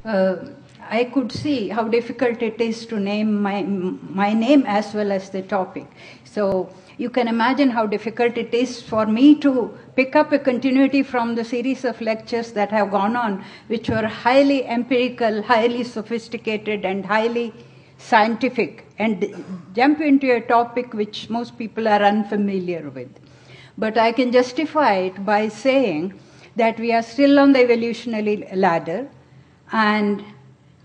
uh, I could see how difficult it is to name my name as well as the topic. So you can imagine how difficult it is for me to pick up a continuity from the series of lectures that have gone on, which were highly empirical, highly sophisticated, and highly scientific, and jump into a topic which most people are unfamiliar with. But I can justify it by saying that we are still on the evolutionary ladder, and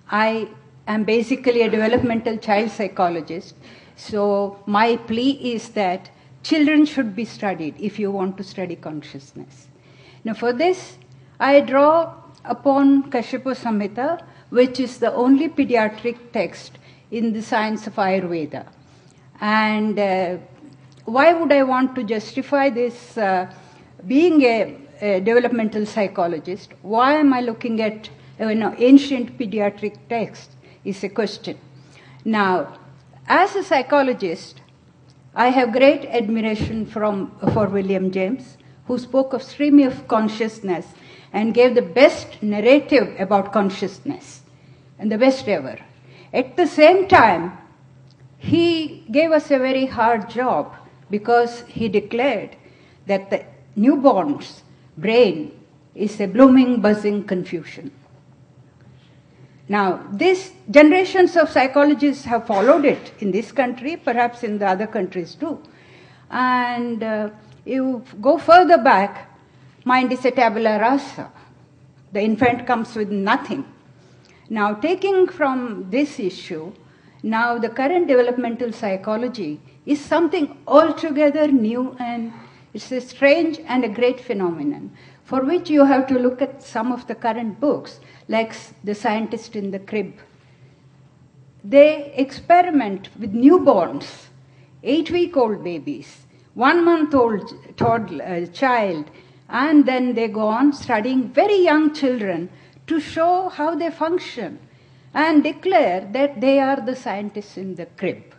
I am basically a developmental child psychologist. So my plea is that children should be studied if you want to study consciousness. Now for this, I draw upon Kashyapa Samhita, which is the only pediatric text in the science of Ayurveda. And why would I want to justify this? Being a developmental psychologist, why am I looking at ancient pediatric text is a question. Now, as a psychologist, I have great admiration for William James, who spoke of stream of consciousness and gave the best narrative about consciousness, and the best ever. At the same time, he gave us a very hard job because he declared that the newborn's brain is a blooming, buzzing confusion. Now, these generations of psychologists have followed it in this country, perhaps in the other countries too. And you go further back, mind is a tabula rasa. The infant comes with nothing. Now, taking from this issue, now the current developmental psychology is something altogether new, and it's a strange and a great phenomenon, for which you have to look at some of the current books, like The Scientist in the Crib. They experiment with newborns, 8-week-old babies, 1-month-old child, and then they go on studying very young children to show how they function and declare that they are the scientists in the crib.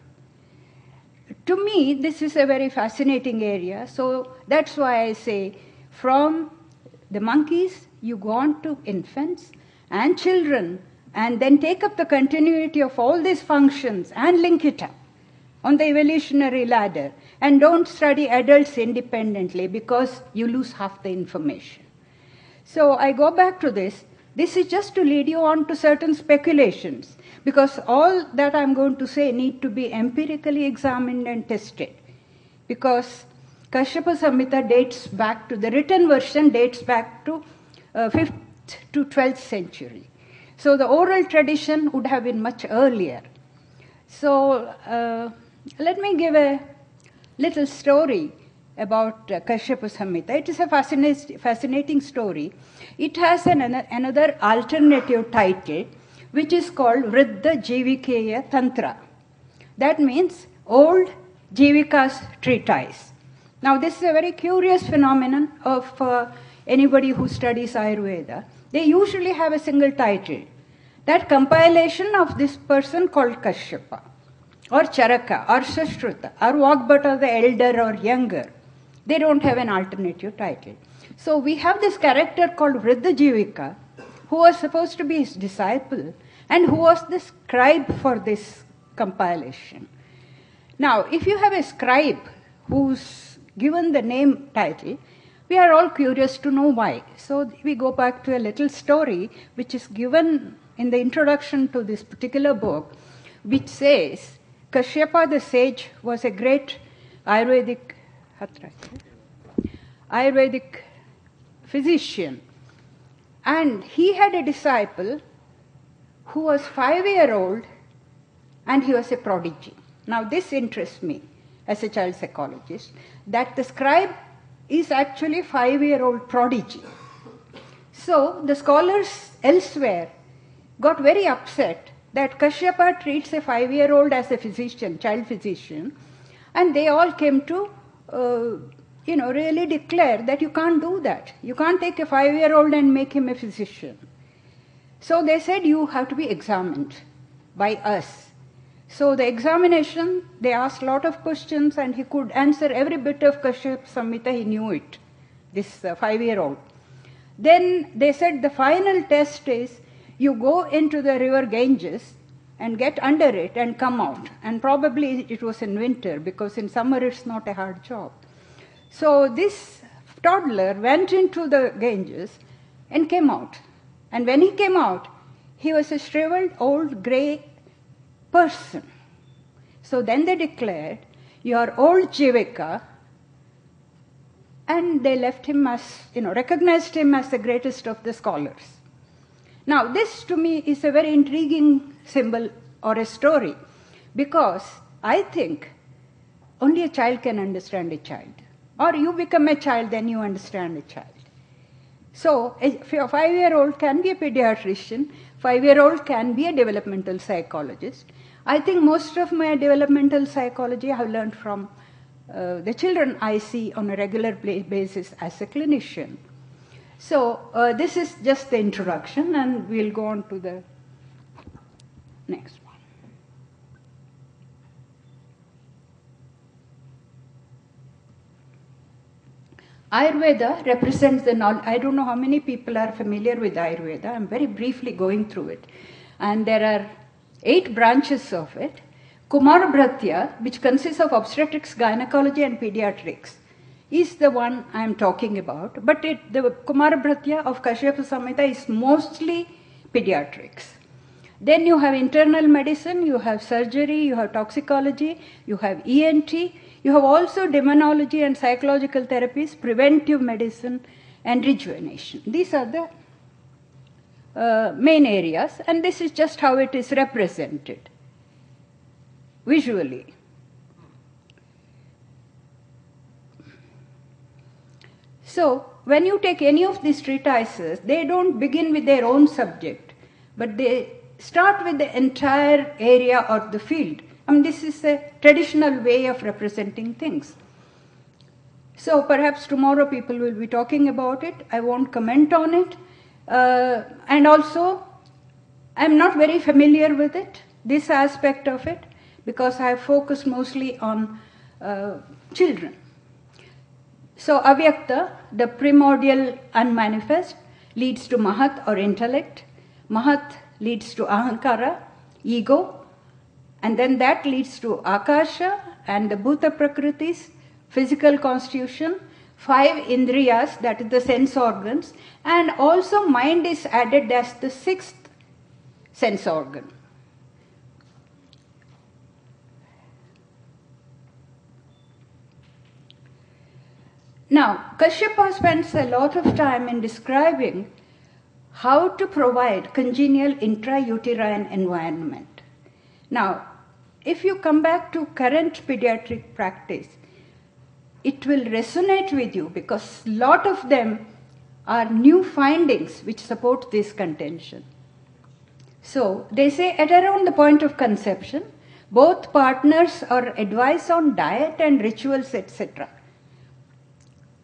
To me, this is a very fascinating area, so that's why I say from the monkeys, you go on to infants and children, and then take up the continuity of all these functions and link it up on the evolutionary ladder, and don't study adults independently because you lose half the information. So I go back to this. This is just to lead you on to certain speculations, because all that I'm going to say need to be empirically examined and tested, because Kashyapa Samhita dates back to, the written version dates back to 5th to 12th century. So the oral tradition would have been much earlier. So let me give a little story about Kashyapa Samhita. It is a fascinating story. It has another alternative title, which is called Vriddha Jivikeya Tantra. That means Old Jivika's Treatise. Now, this is a very curious phenomenon of anybody who studies Ayurveda. They usually have a single title. That compilation of this person called Kashyapa, or Charaka, or Sushruta, or Vagbhata the elder or younger. They don't have an alternative title. So we have this character called Vriddha Jivika, who was supposed to be his disciple, and who was the scribe for this compilation. Now, if you have a scribe who's given the name title, we are all curious to know why. So we go back to a little story which is given in the introduction to this particular book, which says Kashyapa the sage was a great Ayurvedic physician, and he had a disciple who was 5-year-old, and he was a prodigy. Now this interests me as a child psychologist, that the scribe is actually 5-year-old prodigy. So the scholars elsewhere got very upset that Kashyapa treats a 5-year-old as a physician, child physician, and they all came to really declare that you can't do that. You can't take a 5-year-old and make him a physician. So they said you have to be examined by us. So the examination, they asked a lot of questions, and he could answer every bit of Kashyapa Samhita, he knew it, this 5-year-old. Then they said the final test is, You go into the river Ganges and get under it and come out. And probably it was in winter, because in summer it's not a hard job. So this toddler went into the Ganges and came out. And when he came out, he was a shriveled old grey person. So then they declared, "You are old Jivika," and they left him as, recognized him as the greatest of the scholars. Now, this to me is a very intriguing symbol or a story, because I think only a child can understand a child. Or you become a child, then you understand a child. So, a 5-year-old can be a pediatrician, 5-year-old can be a developmental psychologist. I think most of my developmental psychology I have learned from the children I see on a regular basis as a clinician. So this is just the introduction, and we'll go on to the next one. Ayurveda represents the knowledge. I don't know how many people are familiar with Ayurveda. I'm very briefly going through it. And there are 8 branches of it. Kumarbhratya, which consists of obstetrics, gynecology, and pediatrics, is the one I am talking about. But the Kumarbhratya of Kashyapa Samhita is mostly pediatrics. Then you have internal medicine, you have surgery, you have toxicology, you have ENT, you have also demonology and psychological therapies, preventive medicine, and rejuvenation. These are the main areas, and this is just how it is represented visually. So, when you take any of these treatises, they don't begin with their own subject, but they start with the entire area or the field. This is a traditional way of representing things. So perhaps tomorrow people will be talking about it. I won't comment on it. And also, I'm not very familiar with it, this aspect of it, because I have focused mostly on children. So Avyakta, the primordial unmanifest, leads to Mahat or intellect. Mahat leads to Ahankara, ego. And then that leads to Akasha and the Bhuta Prakritis, physical constitution, 5 Indriyas, that is the sense organs, and also mind is added as the 6th sense organ. Now, Kashyapa spends a lot of time in describing how to provide congenial intrauterine environment. Now, if you come back to current pediatric practice, it will resonate with you because a lot of them are new findings which support this contention. So, they say at around the point of conception, both partners are advised on diet and rituals, etc.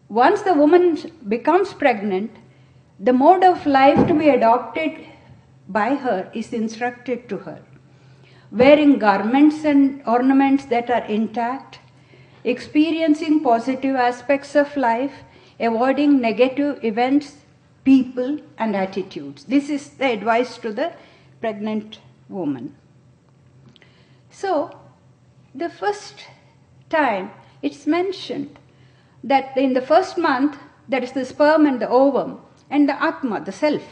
Once the woman becomes pregnant, the mode of life to be adopted by her is instructed to her. Wearing garments and ornaments that are intact, experiencing positive aspects of life, avoiding negative events, people, and attitudes. This is the advice to the pregnant woman. So, the first time it's mentioned that in the first month, there is the sperm and the ovum, and the Atma, the self.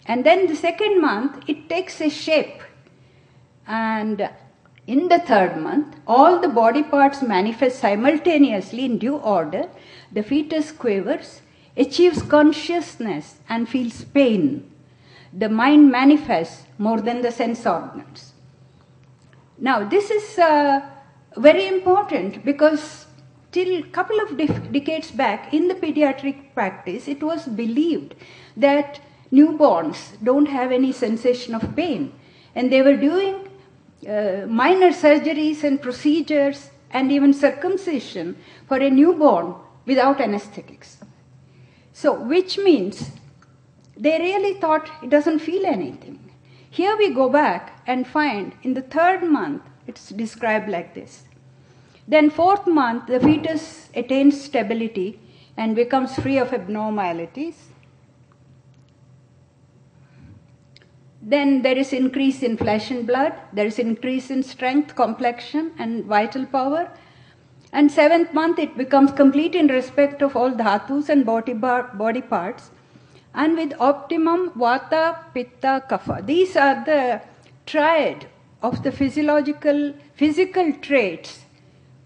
And then the second month, it takes a shape. And in the third month, all the body parts manifest simultaneously in due order. The fetus quivers, achieves consciousness, and feels pain. The mind manifests more than the sense organs. Now, this is very important because till a couple of decades back in the pediatric practice, it was believed that newborns don't have any sensation of pain. And they were doing minor surgeries and procedures and even circumcision for a newborn without anesthetics. So, which means they really thought it doesn't feel anything. Here we go back and find in the third month, it's described like this. Then fourth month, the fetus attains stability and becomes free of abnormalities. Then there is increase in flesh and blood. There is increase in strength, complexion, and vital power. And 7th month, it becomes complete in respect of all dhatus and body parts. And with optimum vata, pitta, kapha. These are the triad of the physical traits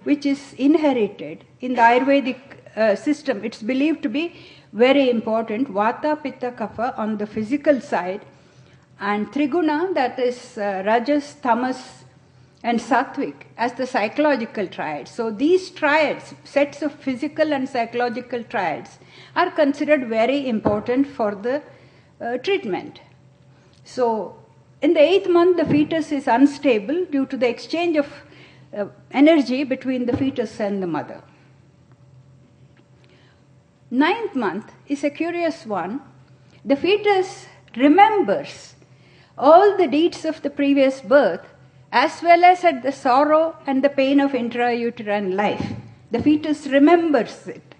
which is inherited in the Ayurvedic system. It's believed to be very important. Vata, pitta, kapha on the physical side. And triguna, that is rajas, tamas, and sattvic as the psychological triads. So these triads, sets of physical and psychological triads, are considered very important for the treatment. So in the 8th month, the fetus is unstable due to the exchange of energy between the fetus and the mother. 9th month is a curious one. The fetus remembers all the deeds of the previous birth, as well as at the sorrow and the pain of intrauterine life. The fetus remembers it.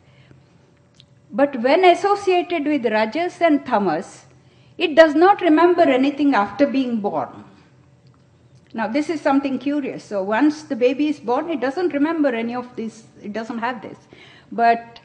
But when associated with rajas and tamas, it does not remember anything after being born. Now this is something curious. So once the baby is born, it doesn't remember any of this, it doesn't have this. But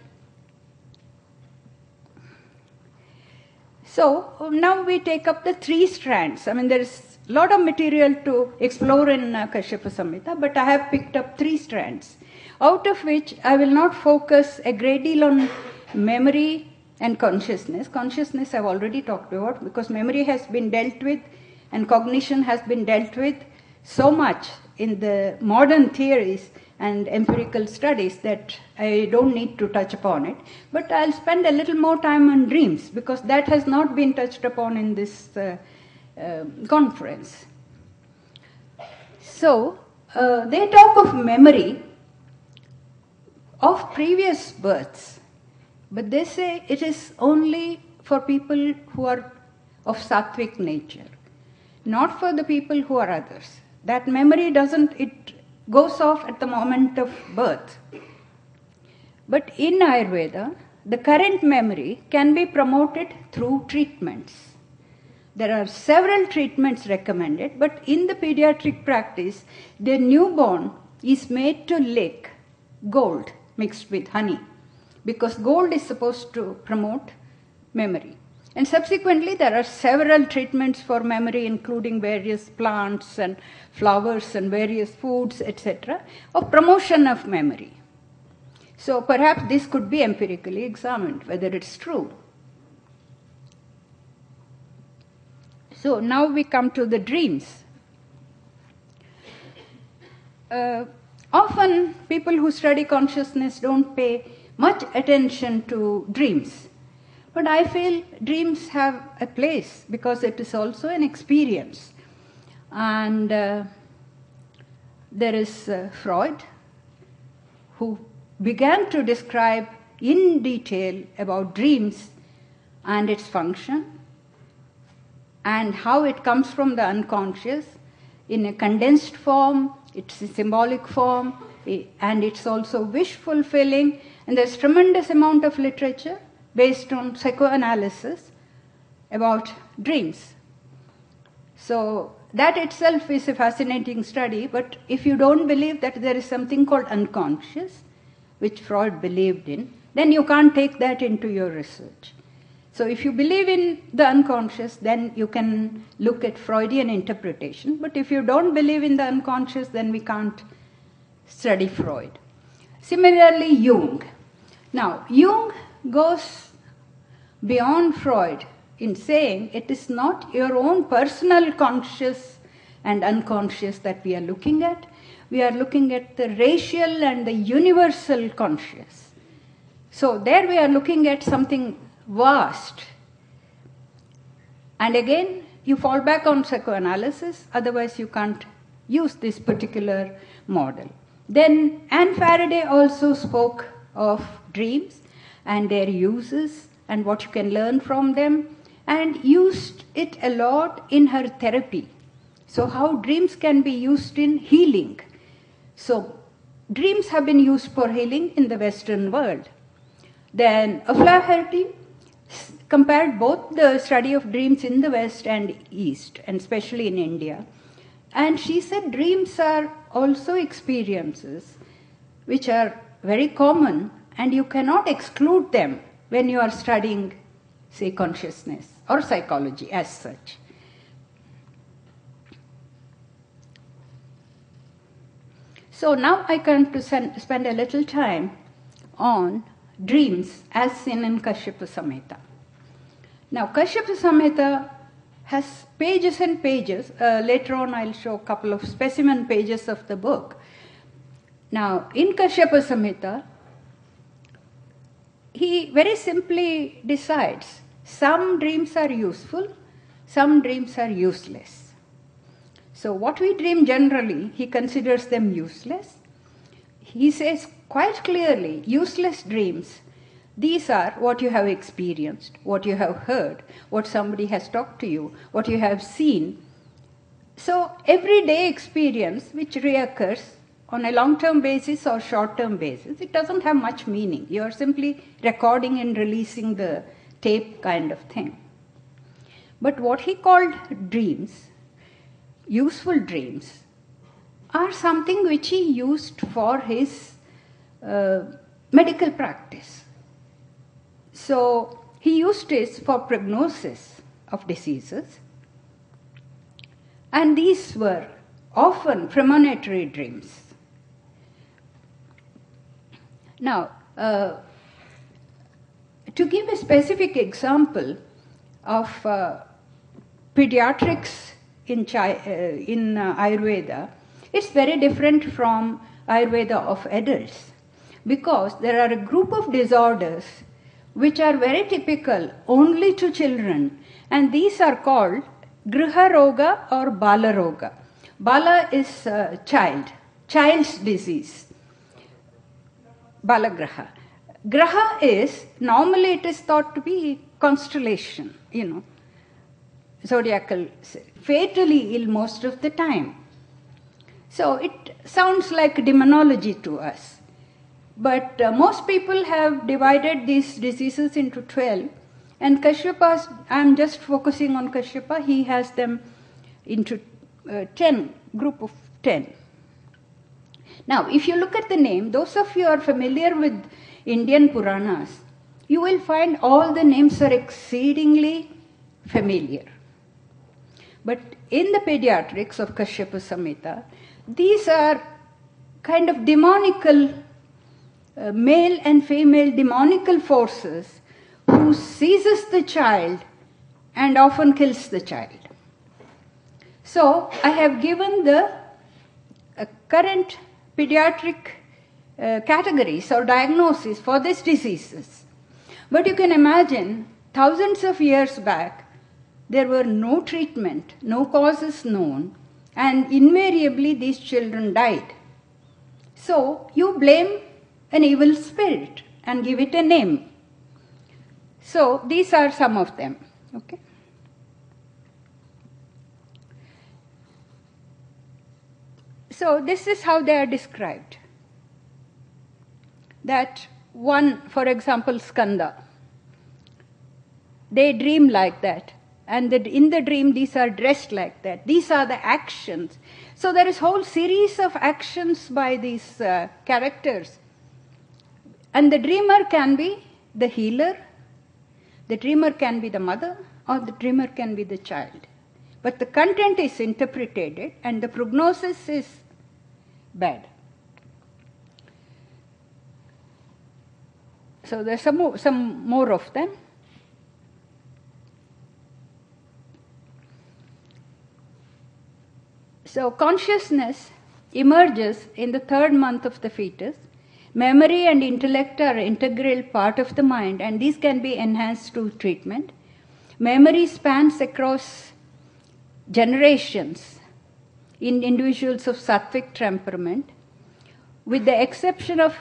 so now we take up the 3 strands. I mean, there is a lot of material to explore in Kashyapa Samhita, but I have picked up 3 strands, out of which I will not focus a great deal on memory and consciousness. Consciousness I've already talked about, because memory has been dealt with and cognition has been dealt with so much in the modern theories and empirical studies that I don't need to touch upon it. But I'll spend a little more time on dreams, because that has not been touched upon in this conference. So they talk of memory of previous births, but they say it is only for people who are of sattvic nature, not for the people who are others. That memory it goes off at the moment of birth. But in Ayurveda, the current memory can be promoted through treatments. There are several treatments recommended, but in the pediatric practice, the newborn is made to lick gold mixed with honey, because gold is supposed to promote memory. And subsequently, there are several treatments for memory, including various plants and flowers and various foods, etc., of promotion of memory. So perhaps this could be empirically examined, whether it's true. So now we come to the dreams. Often people who study consciousness don't pay much attention to dreams. But I feel dreams have a place, because it is also an experience. And there is Freud, who began to describe in detail about dreams and its function, and how it comes from the unconscious in a condensed form, it's a symbolic form, and it's also wish fulfilling. And there's tremendous amount of literature based on psychoanalysis about dreams. So that itself is a fascinating study, but if you don't believe that there is something called unconscious, which Freud believed in, then you can't take that into your research. So if you believe in the unconscious, then you can look at Freudian interpretation. But if you don't believe in the unconscious, then we can't study Freud. Similarly, Jung. Now, Jung goes beyond Freud in saying it is not your own personal conscious and unconscious that we are looking at. We are looking at the racial and the universal conscious. So there we are looking at something vast. And again, you fall back on psychoanalysis, otherwise you can't use this particular model. Then Anne Faraday also spoke of dreams and their uses and what you can learn from them, and used it a lot in her therapy. So how dreams can be used in healing. So dreams have been used for healing in the Western world. Then O'Flaherty compared both the study of dreams in the West and East, and especially in India. And she said dreams are also experiences which are very common, and you cannot exclude them when you are studying, say, consciousness or psychology as such. So now I come to spend a little time on dreams as seen in Kashyapa Samhita. Now, Kashyapa Samhita has pages and pages. Later on, I'll show a couple of specimen pages of the book. Now, in Kashyapa Samhita, he very simply decides some dreams are useful, some dreams are useless. So, what we dream generally, he considers them useless. He says quite clearly, useless dreams, these are what you have experienced, what you have heard, what somebody has talked to you, what you have seen. So, everyday experience which reoccurs on a long-term basis or short-term basis, it doesn't have much meaning. You are simply recording and releasing the tape kind of thing. But what he called dreams, useful dreams, are something which he used for his medical practice. So he used this for prognosis of diseases, and these were often premonitory dreams. Now, to give a specific example of pediatrics in Ayurveda, it's very different from Ayurveda of adults, because there are a group of disorders which are very typical only to children, and these are called Griha Roga or Bala Roga. Bala is child's disease. Balagraha. Graha is, normally it is thought to be constellation, zodiacal, fatally ill most of the time. So it sounds like demonology to us. But most people have divided these diseases into 12, and Kashyapa, I'm just focusing on Kashyapa, he has them into 10, group of 10. Now, if you look at the name, those of you who are familiar with Indian Puranas, you will find all the names are exceedingly familiar. But in the pediatrics of Kashyapa Samhita, these are kind of demonical, male and female demonical forces who seizes the child and often kills the child. So, I have given the current pediatric categories or diagnoses for these diseases. But you can imagine, thousands of years back, there were no treatment, no causes known, and invariably these children died. So you blame an evil spirit and give it a name. So these are some of them. Okay. So this is how they are described. That one, for example, Skanda, they dream like that. And in the dream, these are dressed like that. These are the actions. So there is a whole series of actions by these characters. And the dreamer can be the healer, the dreamer can be the mother, or the dreamer can be the child. But the content is interpreted and the prognosis is bad. So there's some more of them. So consciousness emerges in the 3rd month of the fetus. Memory and intellect are an integral part of the mind, and these can be enhanced through treatment. Memory spans across generations in individuals of sattvic temperament. With the exception of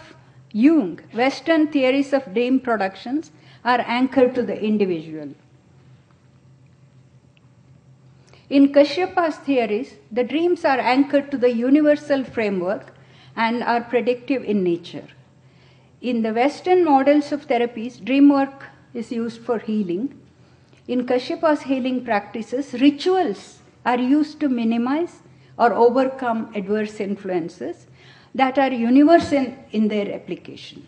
Jung, Western theories of dream productions are anchored to the individual. In Kashyapa's theories, the dreams are anchored to the universal framework and are predictive in nature. In the Western models of therapies, dream work is used for healing. In Kashyapa's healing practices, rituals are used to minimize or overcome adverse influences that are universal in their application.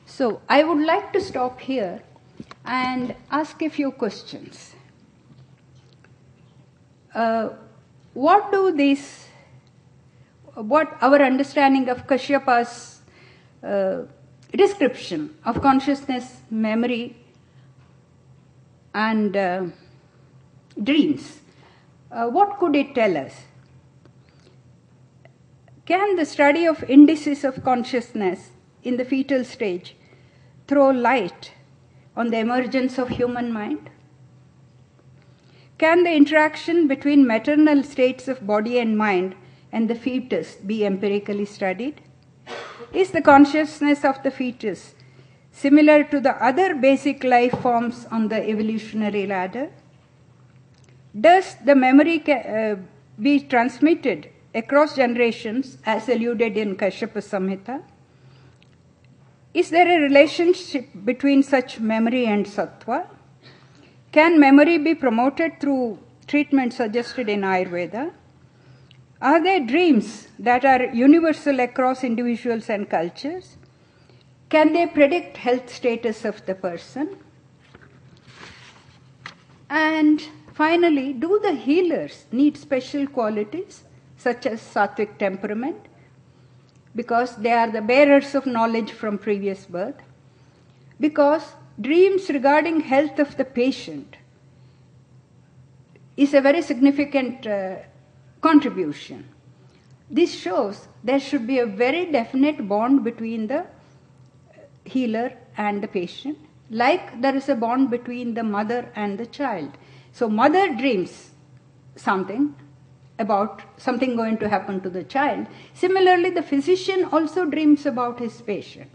So I would like to stop here and ask a few questions. What our understanding of Kashyapa's description of consciousness, memory, and dreams, what could it tell us? Can the study of indices of consciousness in the fetal stage throw light on the emergence of human mind? Can the interaction between maternal states of body and mind and the fetus be empirically studied? Is the consciousness of the fetus similar to the other basic life forms on the evolutionary ladder? Does the memory be transmitted across generations as alluded in Kashyapa Samhita? Is there a relationship between such memory and sattva? Can memory be promoted through treatment suggested in Ayurveda? Are there dreams that are universal across individuals and cultures? Can they predict health status of the person? And finally, do the healers need special qualities such as sattvic temperament, because they are the bearers of knowledge from previous birth? Because dreams regarding health of the patient is a very significant contribution. This shows there should be a very definite bond between the healer and the patient, like there is a bond between the mother and the child. So mother dreams something about something going to happen to the child. Similarly, the physician also dreams about his patient.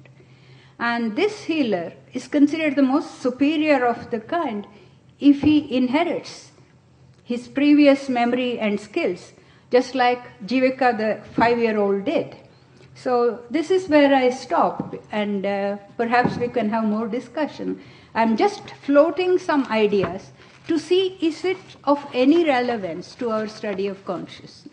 And this healer is considered the most superior of the kind if he inherits his previous memory and skills, just like Jivika, the 5-year-old, did. So this is where I stop, and perhaps we can have more discussion. I'm just floating some ideas to see is it of any relevance to our study of consciousness.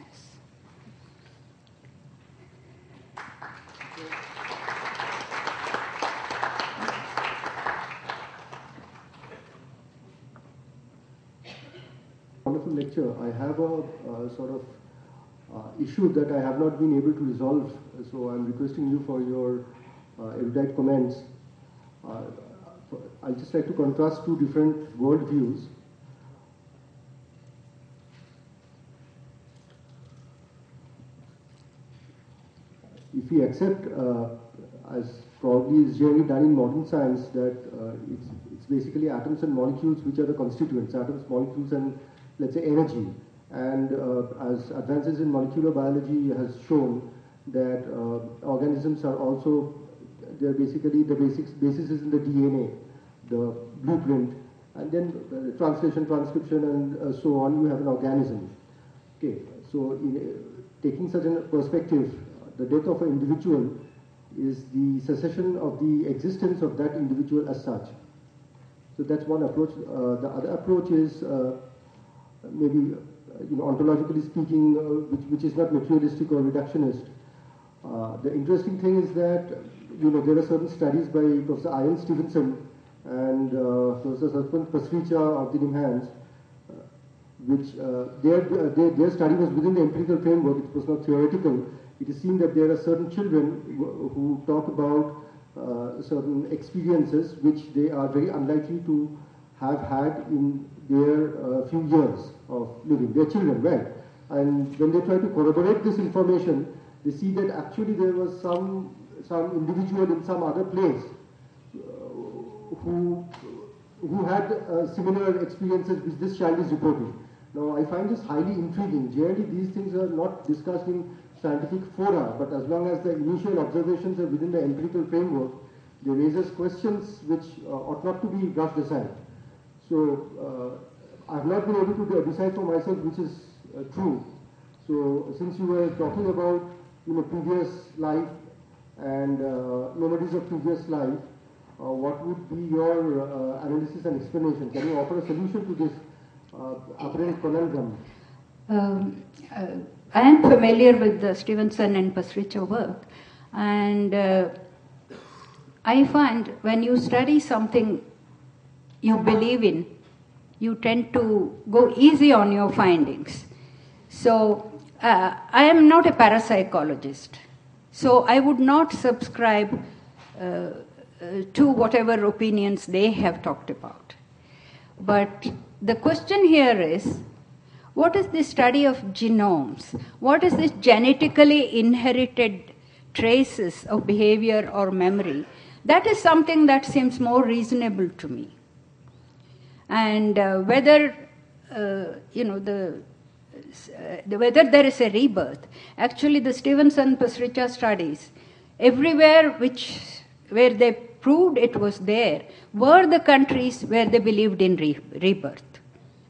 Wonderful lecture. I have a sort of issue that I have not been able to resolve, so I'm requesting you for your erudite comments. I'd just like to contrast two different worldviews. If we accept, as probably is generally done in modern science, that it's basically atoms and molecules which are the constituents, atoms, molecules, and let's say energy. And as advances in molecular biology has shown that organisms are also, they're basically the basis is in the DNA, the blueprint, and then translation, transcription, and so on, you have an organism. Okay, so taking such a perspective, the death of an individual is the cessation of the existence of that individual as such. So that's one approach. The other approach is maybe, ontologically speaking, which is not materialistic or reductionist. The interesting thing is that, there are certain studies by Professor Ian Stevenson and Professor Satpant Pasricha of the NIMHANS, which their study was within the empirical framework, it was not theoretical. It is seen that there are certain children who talk about certain experiences which they are very unlikely to have had in their few years of living. They're children, right? And when they try to corroborate this information, they see that actually there was some individual in some other place who had similar experiences which this child is reporting. Now, I find this highly intriguing. Generally, these things are not discussed in scientific fora, but as long as the initial observations are within the empirical framework, they raises questions which ought not to be brushed aside. So, I have not been able to decide for myself which is true. So, since you were talking about previous life and memory memories of previous life, what would be your analysis and explanation? Can you offer a solution to this apparent conundrum? I am familiar with the Stevenson and Pasricha work, and I find when you study something you believe in, you tend to go easy on your findings. So I am not a parapsychologist, so I would not subscribe to whatever opinions they have talked about. But the question here is, what is the study of genomes? What is this genetically inherited traces of behavior or memory? That is something that seems more reasonable to me. And whether whether there is a rebirth. Actually, the Stevenson-Pasricha studies, everywhere where they proved it was there, were the countries where they believed in rebirth.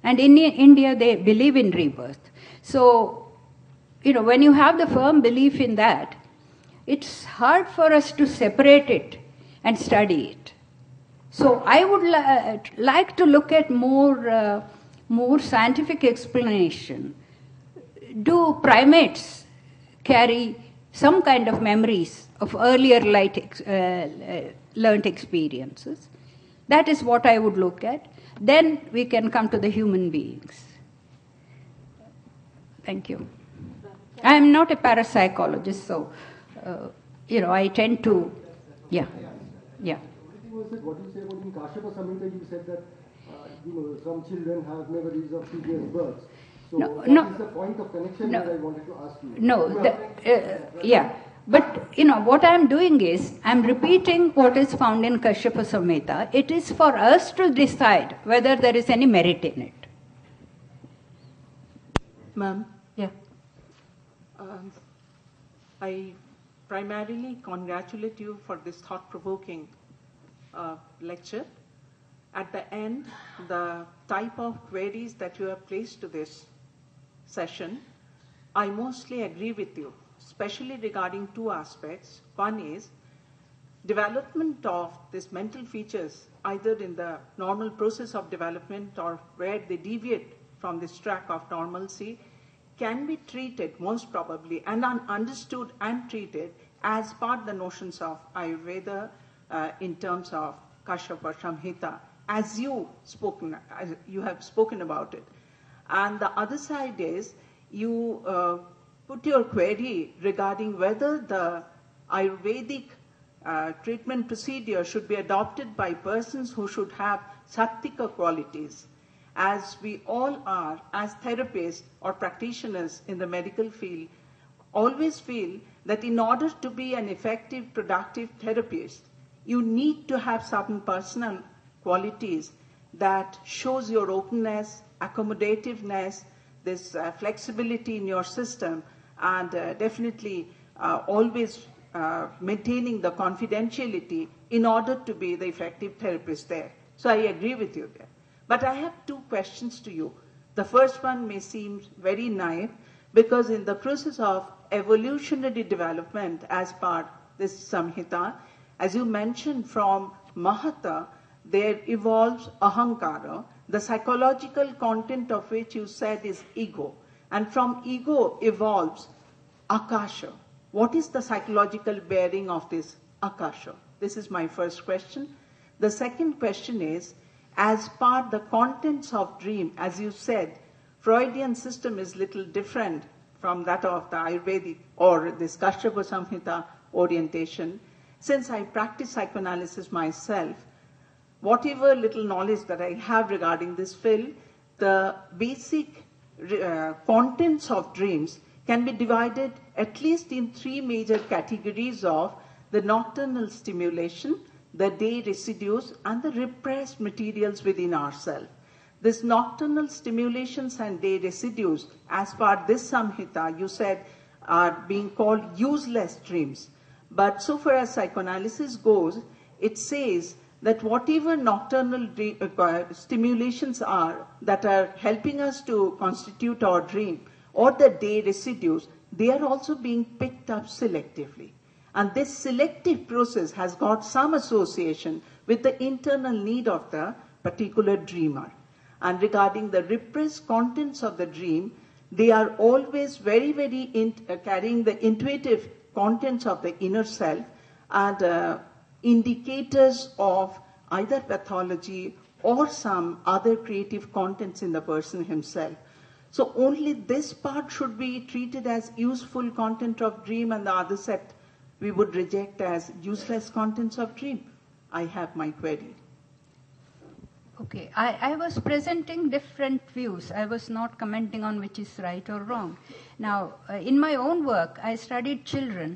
And in India, they believe in rebirth. So, when you have the firm belief in that, it's hard for us to separate it and study it. So I would like to look at more scientific explanation. Do primates carry some kind of memories of earlier learned experiences? That is what I would look at. Then we can come to the human beings. Thank you. I am not a parapsychologist, so I tend to, yeah. What you say about in Kashyapa Samhita, you said that some children have memories of previous births. So what is the point of connection that I wanted to ask you? But what I am doing is, I am repeating what is found in Kashyapa Samhita. It is for us to decide whether there is any merit in it. Ma'am? Yeah. I primarily congratulate you for this thought-provoking lecture. At the end, the type of queries that you have placed to this session, I mostly agree with you, especially regarding two aspects. One is development of these mental features, either in the normal process of development or where they deviate from this track of normalcy, can be treated most probably and understood and treated as part of the notions of Ayurveda in terms of Kashyapa Samhita, as you have spoken about it. And the other side is you put your query regarding whether the Ayurvedic treatment procedure should be adopted by persons who should have sattvika qualities, as we all are, as therapists or practitioners in the medical field, always feel that in order to be an effective, productive therapist, you need to have certain personal qualities that shows your openness, accommodativeness, this flexibility in your system, and definitely always maintaining the confidentiality in order to be the effective therapist there. So I agree with you there. But I have two questions to you. The first one may seem very naive, because in the process of evolutionary development as part this Samhita, as you mentioned, from Mahata, there evolves ahankara, the psychological content of which you said is ego. And from ego evolves akasha. What is the psychological bearing of this akasha? This is my first question. The second question is, as part the contents of dream, as you said, Freudian system is little different from that of the Ayurvedic or this Kashyapa Samhita orientation. Since I practice psychoanalysis myself, whatever little knowledge that I have regarding this field, the basic contents of dreams can be divided at least in three major categories of the nocturnal stimulation, the day residues, and the repressed materials within ourselves. This nocturnal stimulations and day residues, as per this Samhita, you said, are being called useless dreams. But so far as psychoanalysis goes, it says that whatever nocturnal stimulations are that are helping us to constitute our dream, or the day residues, they are also being picked up selectively. And this selective process has got some association with the internal need of the particular dreamer. And regarding the repressed contents of the dream, they are always very, very carrying the intuitive contents of the inner self and indicators of either pathology or some other creative contents in the person himself. So only this part should be treated as useful content of dream, and the other set we would reject as useless contents of dream. I have my query. Okay, I was presenting different views. I was not commenting on which is right or wrong. Now, in my own work, I studied children,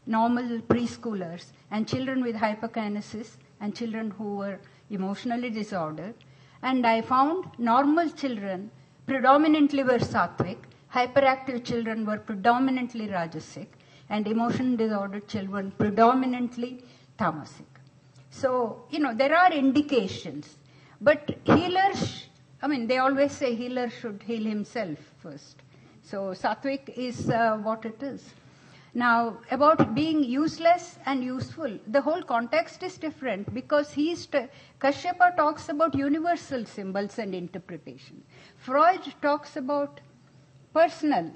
normal preschoolers, and children with hyperkinesis, and children who were emotionally disordered. And I found normal children predominantly were sattvic, hyperactive children were predominantly rajasic, and emotion disordered children predominantly tamasic. So, there are indications. But healers, they always say healer should heal himself first. So sattvic is what it is. Now, about being useless and useful, the whole context is different because Kashyapa talks about universal symbols and interpretation. Freud talks about personal.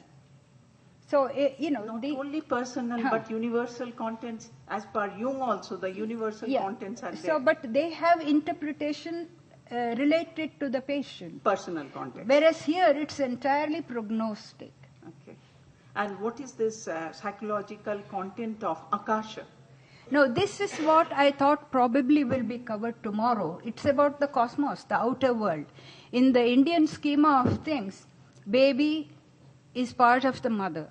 So, not only personal, but universal contents. As per Jung also, the universal contents are there. So, but they have interpretation related to the patient. Personal context. Whereas here, it's entirely prognostic. Okay. And what is this psychological content of Akasha? No, this is what I thought probably will be covered tomorrow. It's about the cosmos, the outer world. In the Indian schema of things, baby is part of the mother.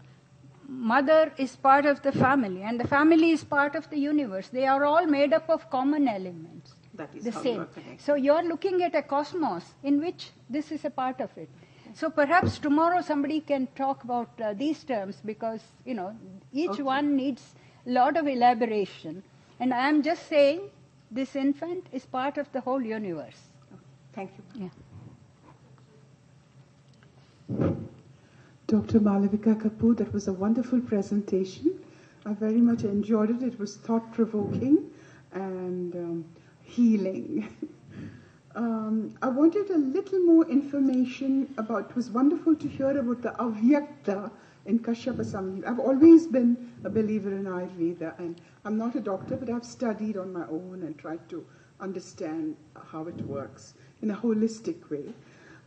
Mother is part of the family, and the family is part of the universe. They are all made up of common elements. That is the how same. you are connected. So you are looking at a cosmos in which this is a part of it. So perhaps tomorrow somebody can talk about these terms because, each one needs a lot of elaboration. And I am just saying this infant is part of the whole universe. Thank you. Yeah. Dr. Malavika Kapur, that was a wonderful presentation. I very much enjoyed it. It was thought-provoking and healing. I wanted a little more information about, it was wonderful to hear about the avyakta in Kashyapa Samhita. I've always been a believer in Ayurveda, and I'm not a doctor, but I've studied on my own and tried to understand how it works in a holistic way.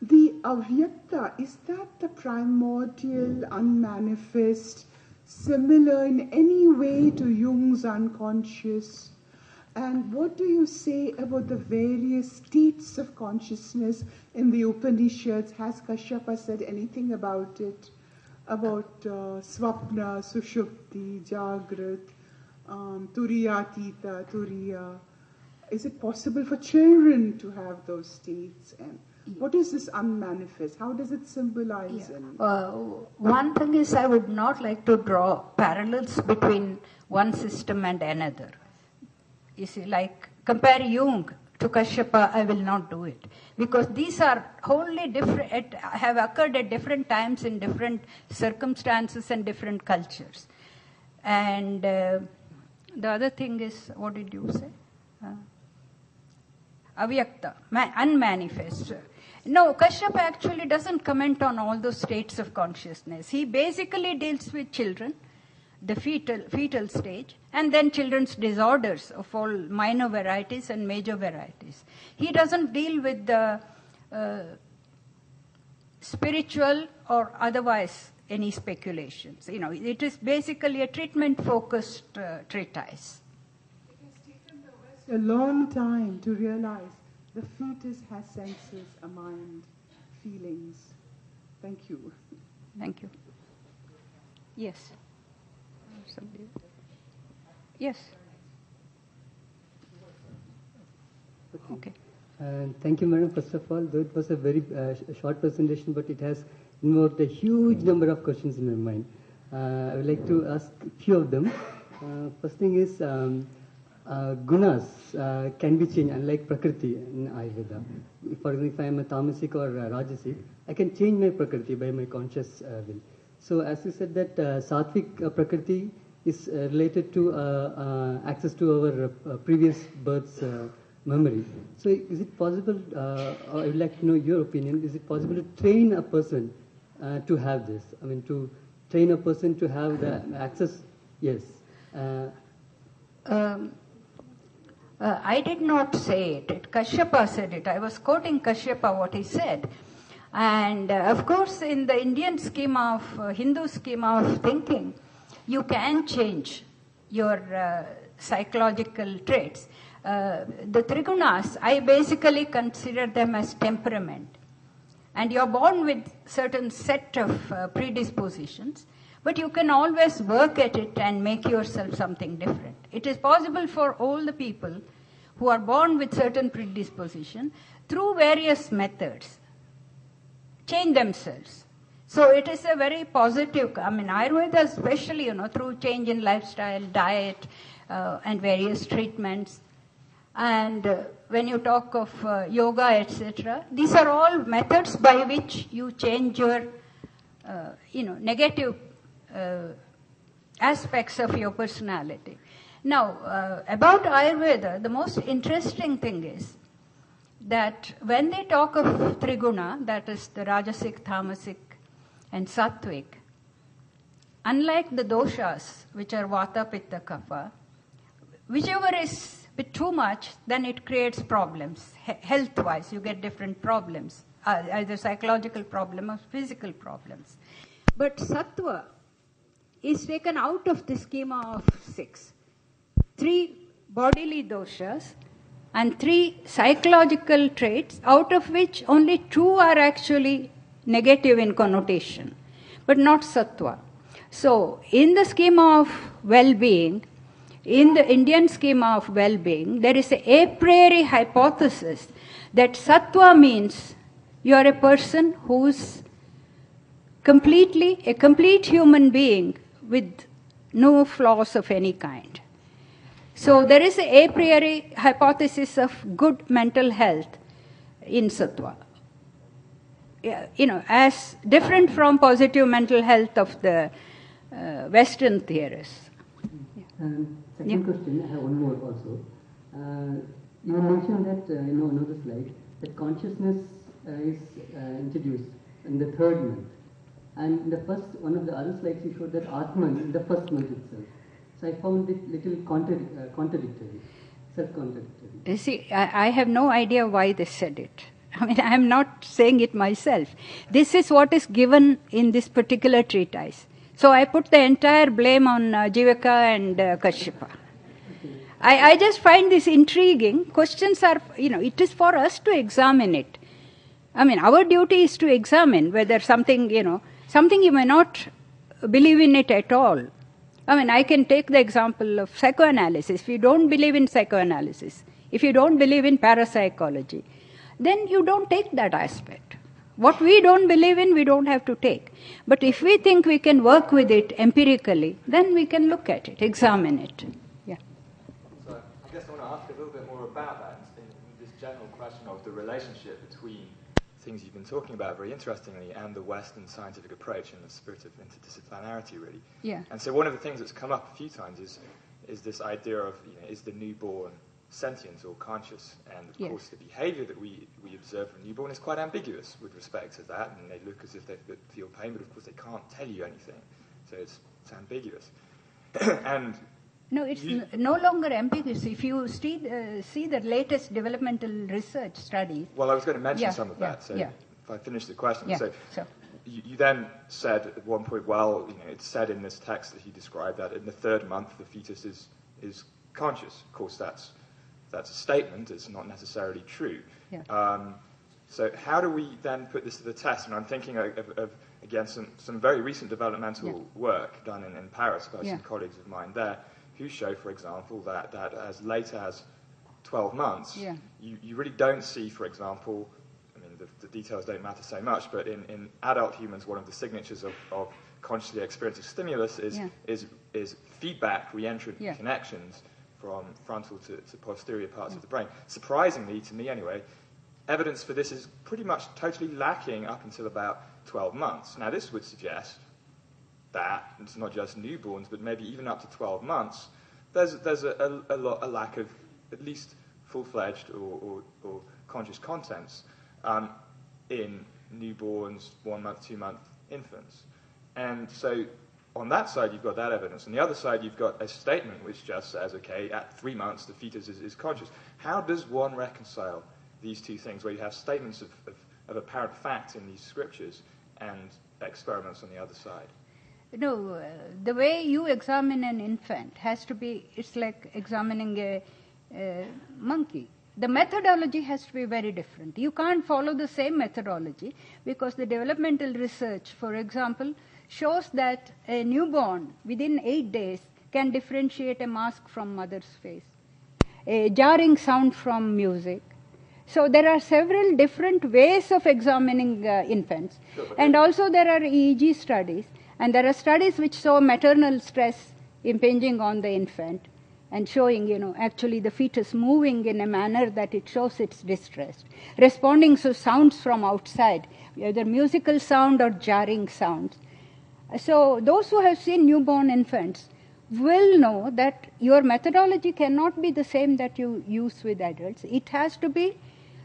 The avyakta, is that the primordial, unmanifest, similar in any way to Jung's unconscious? And what do you say about the various states of consciousness in the Upanishads? Has Kashyapa said anything about it? About swapna, sushupti, jagrat, turiyatita, turiya? Is it possible for children to have those states? And what is this unmanifest? How does it symbolize? One thing is I would not like to draw parallels between one system and another. You see, like compare Jung to Kashyapa, I will not do it. Because these are wholly different, have occurred at different times in different circumstances and different cultures. And the other thing is, what did you say? Avyakta, unmanifest. No, Kashyapa actually doesn't comment on all those states of consciousness. He basically deals with children, the fetal stage, and then children's disorders of all minor varieties and major varieties. He doesn't deal with the spiritual or otherwise any speculations. It is basically a treatment-focused treatise. It has taken the West a long time to realize the fetus has senses, a mind, feelings. Thank you. Thank you. Yes. Somebody? Yes. Okay. Thank you, madam. First of all, though it was a very short presentation, but it has invoked a huge number of questions in my mind. I would like to ask a few of them. First thing is, gunas can be changed, unlike prakriti in Ayurveda. For example, if I am a tamasic or a rajasic, I can change my prakriti by my conscious will. So as you said that sattvic prakriti is related to access to our previous birth's memory. So is it possible, I would like to know your opinion, is it possible to train a person to have this? I mean, to train a person to have the access? Yes. I did not say it. Kashyapa said it. I was quoting Kashyapa, what he said. And of course, in the Indian schema of, Hindu schema of thinking, you can change your psychological traits. The trigunas, I basically consider them as temperament. And you're born with certain set of predispositions, but you can always work at it and make yourself something different. It is possible for all the people who are born with certain predisposition, through various methods, change themselves. So it is a very positive, I mean, Ayurveda especially, through change in lifestyle, diet, and various treatments. And when you talk of yoga, etc., these are all methods by which you change your, negative aspects of your personality. Now, about Ayurveda, the most interesting thing is that when they talk of triguna, that is the Rajasic, Tamasic, and Sattvic, unlike the doshas, which are Vata, Pitta, Kapha, whichever is bit too much, then it creates problems. Health-wise, you get different problems, either psychological problem or physical problems. But Sattva is taken out of the schema of 6. 3 bodily doshas and 3 psychological traits, out of which only 2 are actually negative in connotation, but not Sattva. So, in the schema of well-being, in the Indian schema of well-being, there is a priori hypothesis that Sattva means you are a person who's a complete human being with no flaws of any kind. So there is a priori hypothesis of good mental health in Sattva. As different from positive mental health of the Western theorists. Second question, I have one more also. You mentioned that, another slide, that consciousness is introduced in the 3rd month. And in the one of the other slides, you showed that Atman in the 1st month itself. So I found it little contradictory, self-contradictory. See, I have no idea why they said it. I mean, I am not saying it myself. This is what is given in this particular treatise. So I put the entire blame on Jivaka and Kashyapa. Okay. I just find this intriguing. Questions are, it is for us to examine it. I mean, our duty is to examine whether something you may not believe in it at all. I mean, I can take the example of psychoanalysis. If you don't believe in psychoanalysis, if you don't believe in parapsychology, then you don't take that aspect. What we don't believe in, we don't have to take. But if we think we can work with it empirically, then we can look at it, examine it. Yeah. So I guess I want to ask a little bit more about that, in this general question of the relationship between things you've been talking about very interestingly and the Western scientific approach and the spirit of interdisciplinarity, really. Yeah. And so one of the things that's come up a few times is this idea of, is the newborn sentient or conscious, and of course the behavior that we observe from newborn is quite ambiguous with respect to that, and they look as if they feel pain, but of course they can't tell you anything, so it's ambiguous. And no, it's no longer ambiguous. If you see the latest developmental research studies. Well, I was going to mention some of that, so if I finish the question. So you then said at one point, well, it's said in this text that he described that in the 3rd month the fetus is conscious. Of course, that's a statement. It's not necessarily true. Yeah. So how do we then put this to the test? And I'm thinking of again, some very recent developmental work done in Paris by some colleagues of mine there, who show, for example, that as late as 12 months, you really don't see, for example, I mean, the details don't matter so much, but in adult humans, one of the signatures of consciously experiencing stimulus is feedback, re-entrant connections from frontal to posterior parts of the brain. Surprisingly, to me anyway, evidence for this is pretty much totally lacking up until about 12 months. Now, this would suggest that, it's not just newborns, but maybe even up to 12 months, there's a lack of at least full-fledged or conscious contents in newborns, 1 month, 2 month infants. And so on that side, you've got that evidence. On the other side, you've got a statement which just says, okay, at 3 months, the fetus is conscious. How does one reconcile these two things, where you have statements of apparent fact in these scriptures and experiments on the other side? No, the way you examine an infant has to be, it's like examining a monkey. The methodology has to be very different. You can't follow the same methodology because the developmental research, for example, shows that a newborn within 8 days can differentiate a mask from mother's face, a jarring sound from music. So there are several different ways of examining infants. And also there are EEG studies, and there are studies which show maternal stress impinging on the infant and showing, actually the fetus moving in a manner that it shows it's distressed, responding to sounds from outside, either musical sound or jarring sounds. So those who have seen newborn infants will know that your methodology cannot be the same that you use with adults. It has to be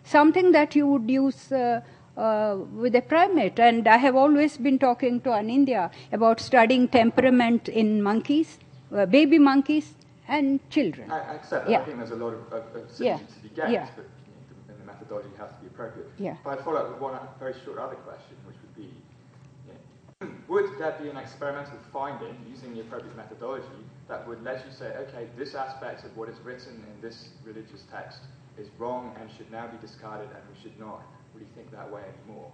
something that you would use with a primate. And I have always been talking to Anindya about studying temperament in monkeys, baby monkeys, and children. I accept that. Yeah. I think there's a lot of synergy to be gained, but the methodology has to be appropriate. Yeah. But I follow up with one very short other question, which would be, would there be an experimental finding using the appropriate methodology that would let you say, okay, this aspect of what is written in this religious text is wrong and should now be discarded, and we should not really think that way anymore?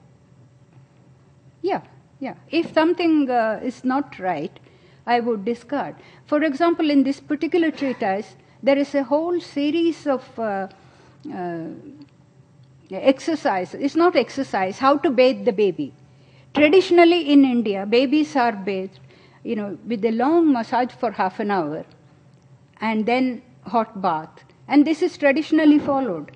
Yeah. If something is not right, I would discard. For example, in this particular treatise, there is a whole series of exercise. It's not exercise, how to bathe the baby. Traditionally in India, babies are bathed, with a long massage for half an hour and then hot bath. And this is traditionally followed.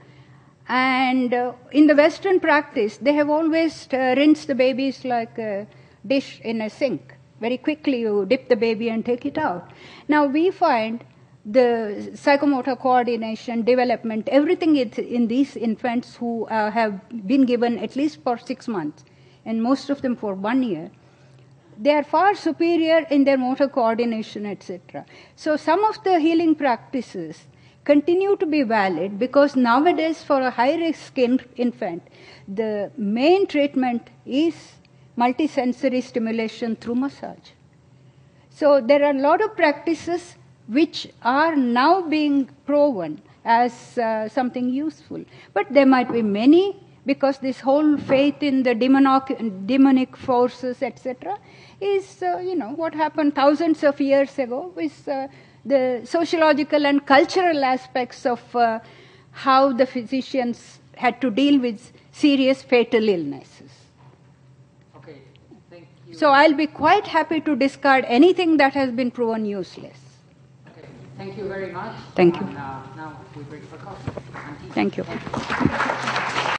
And in the Western practice, they have always rinsed the babies like a dish in a sink. Very quickly you dip the baby and take it out. Now we find the psychomotor coordination, development, everything in these infants who have been given at least for 6 months, and most of them for 1 year, they are far superior in their motor coordination, etc. So some of the healing practices continue to be valid because nowadays for a high-risk infant, the main treatment is multisensory stimulation through massage. So there are a lot of practices which are now being proven as something useful. But there might be many, because this whole faith in the demonic forces, etc., is, what happened thousands of years ago with the sociological and cultural aspects of how the physicians had to deal with serious fatal illnesses. Okay, thank you. So I'll be quite happy to discard anything that has been proven useless. Okay, thank you very much. Thank you. And now we break for coffee. Thank you.